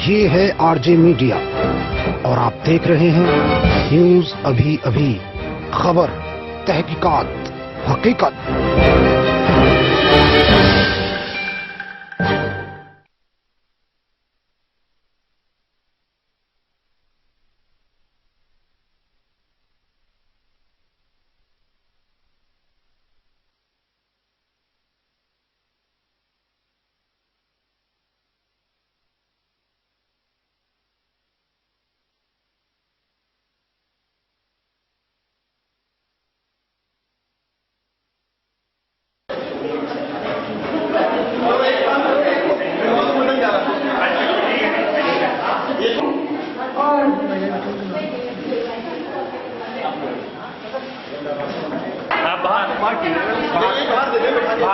ये है RJ media और आप देख रहे हैं न्यूज अभी अभी, खबर, तहकीकात, हकीकत।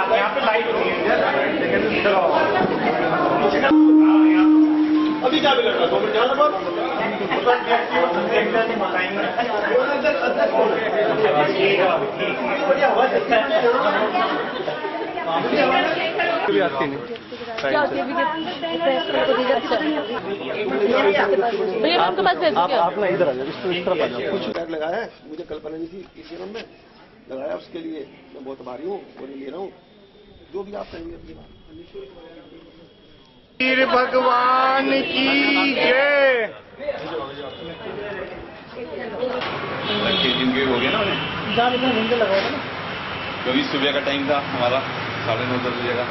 यहाँ पे लाइट होती है। अभी क्या बिगड़ रहा है? 2 मिनट जाना बाद आप ना इधर आ जाओ, इस तरफ आ जाओ। कुछ टैग लगाया है, मुझे कल्पना नहीं थी इस जन्म में लगाया, उसके लिए मैं बहुत आभारी हूँ और ले रहा हूँ। जो भी आप कहेंगे अपनी बात। वीर भगवान की जय। दिन के हो गया ना उन्हें, कभी सुबह का टाइम था हमारा 9:30 बजे का।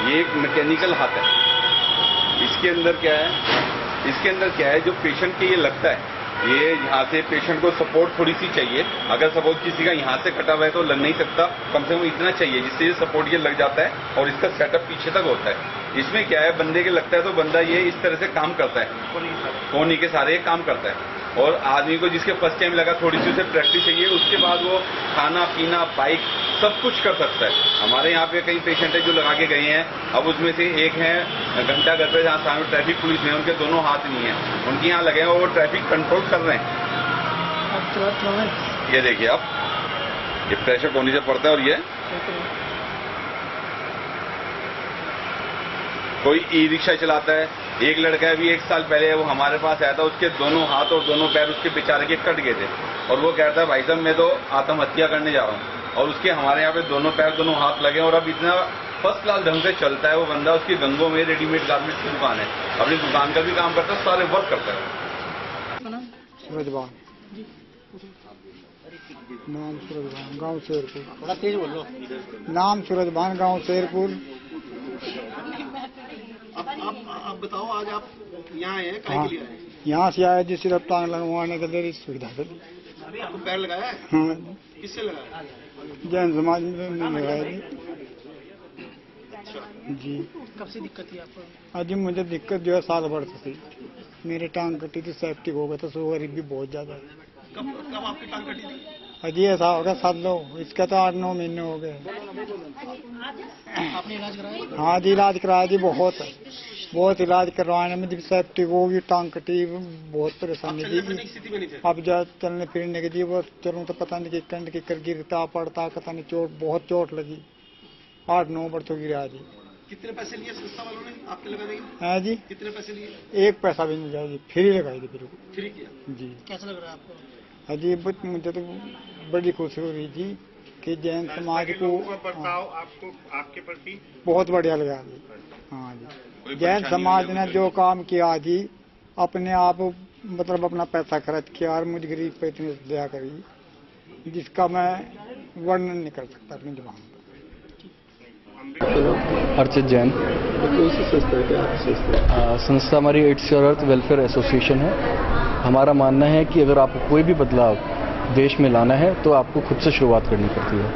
ये एक मैकेनिकल हाथ है। इसके अंदर क्या है, जो पेशेंट के ये लगता है, ये यहाँ से पेशेंट को सपोर्ट थोड़ी सी चाहिए। अगर सपोज किसी का यहाँ से कटा हुआ है तो लग नहीं सकता, कम से कम इतना चाहिए जिससे ये सपोर्ट ये लग जाता है और इसका सेटअप पीछे तक होता है। इसमें क्या है, बंदे के लगता है तो बंदा ये इस तरह से काम करता है, कोनी के सारे काम करता है। और आदमी को जिसके फर्स्ट टाइम लगा, थोड़ी सी उसे प्रैक्टिस चाहिए, उसके बाद वो खाना पीना बाइक सब कुछ कर सकता है। हमारे यहाँ पे कई पेशेंट है जो लगा के गए हैं। अब उसमें से एक है घंटा घर पे, जहाँ सामने ट्रैफिक पुलिस में, उनके दोनों हाथ नहीं है, उनके यहाँ लगे हैं और वो ट्रैफिक कंट्रोल कर रहे हैं। ये देखिए आप, ये प्रेशर कोनी से पड़ता है। और ये कोई ई रिक्शा चलाता है, एक लड़का है, अभी 1 साल पहले वो हमारे पास आया था, उसके दोनों हाथ और दोनों पैर उसके बेचारे के कट गए थे और वो कहता है भाई साहब मैं तो आत्महत्या करने जा रहा हूँ। और उसके हमारे यहाँ पे दोनों पैर दोनों हाथ लगे और अब इतना फर्स्ट क्लास ढंग से चलता है वो बंदा। उसकी गंगों में रेडीमेड गारमेंट्स की दुकान है, अपनी दुकान का भी काम करता है, सारे वर्क करता है। सूरजबान, नाम सूरजबान, गांव शेरपुर। थोड़ा तेज बोलो। नाम सूरजबान, गांव शेरपुर। आप बताओ, आज आप यहाँ आए हैं, काय के लिए आए हैं? यहाँ से आया जी, सिर्फ टांग लगवाने के लिए सुविधा से। आपको पैर लगाया है? हाँ। किससे लगाया? जैन समाज में लगाया जी। जी। कब से दिक्कत थी आपको? आज मुझे दिक्कत जो है साल भर से थी। मेरी टांग कटी थी, सेफ्टिक हो गया था, शुगर भी बहुत ज्यादा है। कब आपकी टांग कटी थी? अजी ऐसा होगा 7 लोग, इसका तो 8-9 महीने हो गए। आपने इलाज कराया? हाँ जी, इलाज कराया जी, बहुत इलाज करवाने में सेफ्टिक होगी, टांग कटी, बहुत परेशानी थी। अब जब चलने फिरने के लिए वो चलूँ तो पता नहीं कि कंड की कर गिरता पड़ता, पता नहीं बहुत चोट लगी। 8-9 बरसों गिरा जी। कितने पैसे लिए संस्था वालों ने आपके लगाने के? है जी, कितने पैसे लिए? 1 पैसा भी नहीं जाए जी, फ्री लगाई थी। फ्री किया जी। कैसा लग रहा है आपको? अजीब, मुझे तो बड़ी खुशी हो रही थी कि जैन समाज को बर्ताव आपको आपके प्रति बहुत बढ़िया लगा जी। हाँ जी, जैन समाज ने जो काम किया जी, अपने आप मतलब अपना पैसा खर्च किया और मुझे गरीब पे इतनी दया करी जिसका मैं वर्णन नहीं कर सकता अपनी जुबान। अर्चित जैन। संस्था हमारी it's your earth welfare association है। हमारा मानना है कि अगर आपको कोई भी बदलाव देश में लाना है तो आपको खुद से शुरुआत करनी पड़ती है।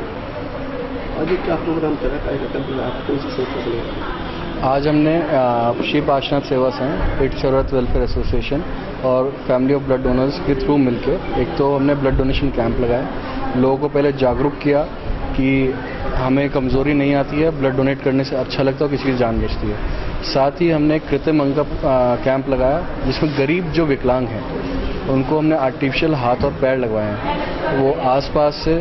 आज क्या प्रोग्राम चला, कार्यक्रम आप कौन सी संस्था से? आज हमने श्री पार्श्वनाथ सेवा संघ, it's your earth welfare association और फैमिली ऑफ ब्लड डोनर्स के थ्रू मिलके एक तो हमने ब्लड डोनेशन कैंप लगाया, लोगों को पहले जागरूक किया कि हमें कमज़ोरी नहीं आती है, ब्लड डोनेट करने से अच्छा लगता है और किसी की जान बचती है। साथ ही हमने कृत्रिम अंग का कैंप लगाया, जिसमें गरीब जो विकलांग हैं उनको हमने आर्टिफिशियल हाथ और पैर लगवाए हैं। वो आसपास से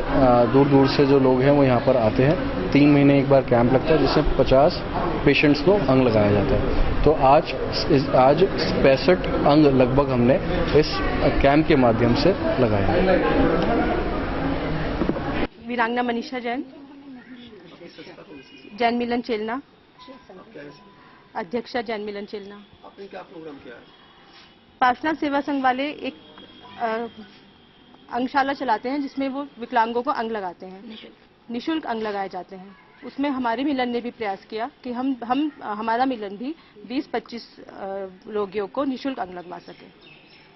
दूर दूर से जो लोग हैं वो यहाँ पर आते हैं। 3 महीने एक बार कैंप लगता है, जिसमें 50 पेशेंट्स को अंग लगाया जाता है। तो आज 65 अंग लगभग हमने इस कैंप के माध्यम से लगाए हैं। वीरांगना मनीषा जैन, जैन मिलन चेलना, अध्यक्षा जैन मिलन चेलना। आपने क्या प्रोग्राम किया है? पार्षनाथ सेवा संघ वाले एक अंगशाला चलाते हैं, जिसमें वो विकलांगों को अंग लगाते हैं, निशुल्क अंग लगाए जाते हैं। उसमें हमारे मिलन ने भी प्रयास किया कि हमारा मिलन भी 20-25 रोगियों को निशुल्क अंग लगवा सके।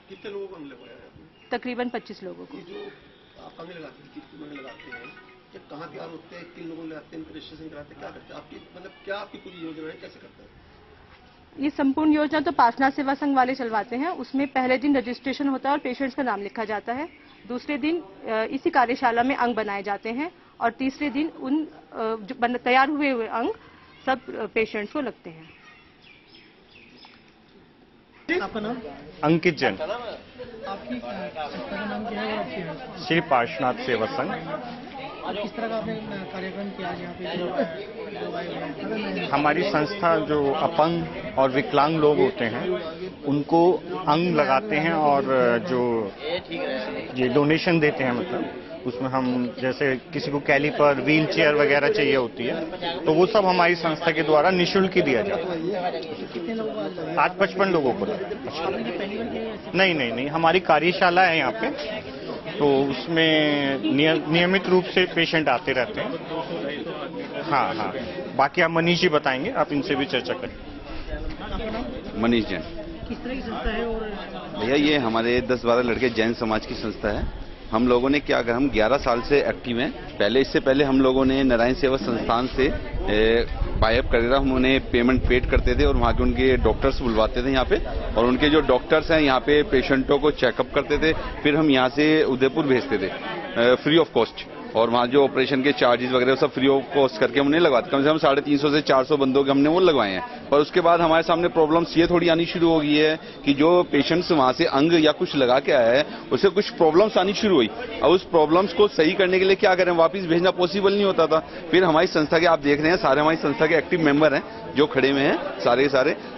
कितने लोगों को अंग लगवाया है आपने? तकरीबन 25 लोगों को। जो आप अंग लगाते हैं, कितने लोग लगाते हैं, ये कहाँ तैयार होते हैं, किन लोगों लगाते हैं, रजिस्ट्रेशन कराते हैं, क्या करते हैं? आपकी मतलब क्या आपकी पूरी योजना है, कैसे करते हैं? ये संपूर्ण योजना तो पार्षनाथ सेवा संघ वाले चलवाते हैं। उसमें पहले दिन रजिस्ट्रेशन होता है और पेशेंट्स का नाम लिखा जाता है। दूसरे दिन इसी कार्यशाला में अंग बनाए जाते हैं और तीसरे दिन उन जो तैयार हुए अंग सब पेशेंट्स को लगते हैं। आपका नाम? अंकित जैन, आपकी संस्था का नाम क्या है? आपकी श्री पार्श्वनाथ सेवा संघ। किस तरह का आपने कार्यक्रम किया आज यहाँ पे? हमारी संस्था जो अपंग और विकलांग लोग होते हैं उनको अंग लगाते हैं और जो ये डोनेशन देते हैं, मतलब उसमें हम जैसे किसी को कैलीपर, व्हील चेयर वगैरह चाहिए होती है तो वो सब हमारी संस्था के द्वारा निःशुल्क ही दिया जाता है। कितने लोगों को? आज 55 लोगों को। आपने क्या पहली बार किया है? नहीं, हमारी कार्यशाला है यहाँ पे, तो उसमें नियमित रूप से पेशेंट आते रहते हैं। हाँ, बाकी आप मनीष जी बताएंगे, आप इनसे भी चर्चा करें। मनीष जैन। किस तरह की संस्था है? और भैया ये हमारे 10-12 लड़के जैन समाज की संस्था है। हम लोगों ने क्या कर, हम 11 साल से एक्टिव हैं। इससे पहले हम लोगों ने नारायण सेवा संस्थान से बायअप करेगा, हम उन्हें पेमेंट पेड करते थे और वहाँ के उनके डॉक्टर्स बुलवाते थे यहाँ पे, और उनके जो डॉक्टर्स हैं यहाँ पे पेशेंटों को चेकअप करते थे। फिर हम यहाँ से उदयपुर भेजते थे फ्री ऑफ कॉस्ट, और वहाँ जो ऑपरेशन के चार्जेस वगैरह सब फ्री ऑफ कॉस्ट करके हमने लगवाते। कम से कम 350 से 400 बंदों के हमने वो लगवाए हैं। पर उसके बाद हमारे सामने प्रॉब्लम्स ये थोड़ी आनी शुरू हो गई है कि जो पेशेंट्स वहाँ से अंग या कुछ लगा के आया है उससे कुछ प्रॉब्लम्स आनी शुरू हुई। और उस प्रॉब्लम्स को सही करने के लिए क्या करें, वापस भेजना पॉसिबल नहीं होता था। फिर हमारी संस्था के, आप देख रहे हैं सारे हमारी संस्था के एक्टिव मेंबर हैं जो खड़े हुए हैं, सारे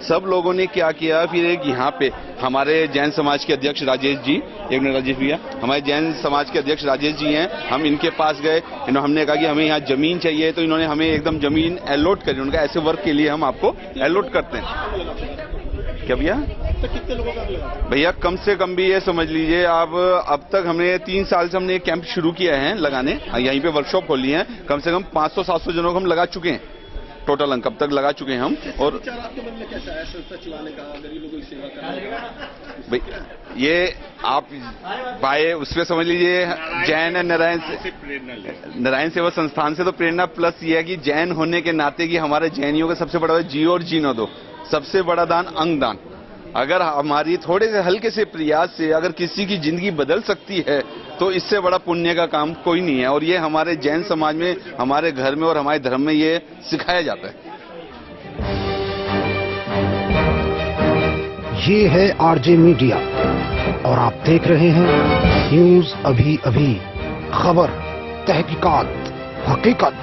सब लोगों ने क्या किया, फिर एक यहाँ पे हमारे जैन समाज के अध्यक्ष राजेश जी, एक मिनट राजेश भैया, हमारे जैन समाज के अध्यक्ष राजेश जी हैं, हम इनके पास गए, हमने कहा कि हमें यहाँ जमीन चाहिए, तो इन्होंने हमें एकदम जमीन अलॉट करी। उनका ऐसे वर्क के लिए हम आपको अलॉट करते हैं। क्या भैया? कितने लोगों का अंग लगाते हैं? भैया कम से कम भी ये समझ लीजिए आप, अब तक हमने 3 साल से हमने कैंप शुरू किया है लगाने, यहीं पे वर्कशॉप खोली है। कम से कम 500-700 जनों को हम लगा चुके हैं, टोटल अंक अब तक लगा चुके हैं हम। और विचार आपके मन में कैसा है संस्था चलाने का, गरीब लोगों की सेवा करने का? भाई ये आप बाय उसमें समझ लीजिए जैन नारायण सेवा संस्थान से तो प्रेरणा, प्लस ये है कि जैन होने के नाते कि हमारे जैनियों का सबसे बड़ा जियो और जीनो दो, सबसे बड़ा दान अंग दान। अगर हमारी थोड़े से हल्के से प्रयास से अगर किसी की जिंदगी बदल सकती है तो इससे बड़ा पुण्य का काम कोई नहीं है। और ये हमारे जैन समाज में, हमारे घर में और हमारे धर्म में ये सिखाया जाता है। ये है आरजे मीडिया और आप देख रहे हैं न्यूज अभी अभी, खबर, तहकीकात, हकीकत।